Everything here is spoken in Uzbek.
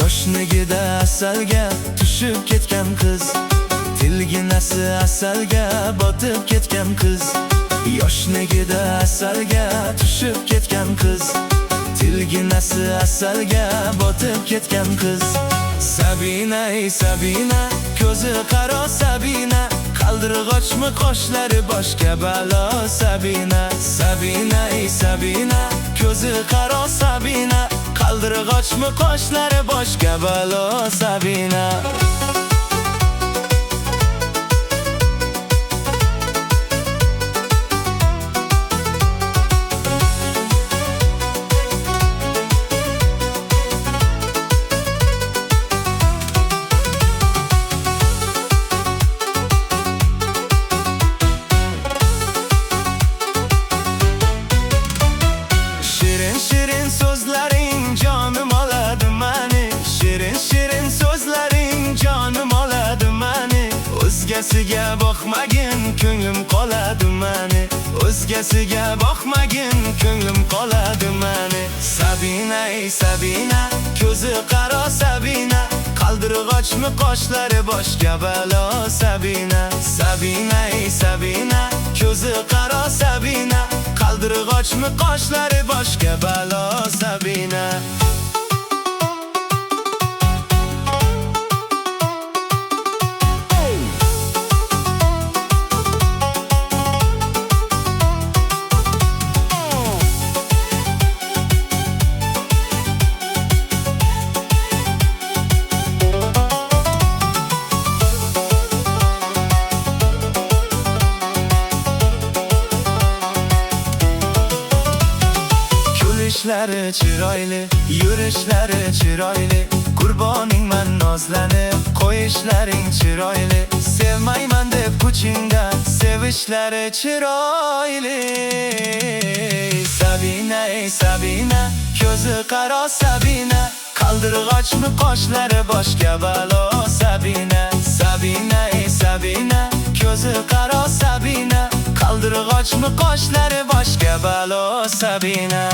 Yoshligida asalga tushib ketgan qiz, tilginasi asalga botib ketgan qiz. Yoshligida asalga tushib ketgan qiz, tilginasi asalga botib ketgan qiz. Sabina ey Sabina, ko'zi qaro Sabina, qaldirg'ochmi qoshlari boshga balo Sabina. Sabina ey Sabina, ko'zi qaro Sabina, qaldirg'ochmi qoshlari boshga balo Sabina. Shirin so'zlaring jonim oladi mani, shirin so'zlaring jonim oladi mani. O'zgasiga boqmagin ko'nglim qoladi mani, o'zgasiga boqmagin ko'nglim qoladi mani. Sabina ey Sabina, ko'zi qaro Sabina, qaldirg'ochmi qoshlari boshga balo Sabina. Sabina ey Sabina, ko'zi qaro Sabina, qaldirg'ochmi qoshlari boshga balo Sabina. Yurishlari chiroyli, yurishlari chiroyli, qurboningman nozlanib, qo'yishlaring chiroyli. Sevmayman deb kuchingdan, sevishlari chiroyli. Sabina ey Sabina, ko'zi qaro Sabina, qaldirg'ochmi qoshlari boshga balo Sabina. Sabina ey Sabina, ko'zi qaro Sabina, qaldirg'ochmi qoshlari boshga balo Sabina.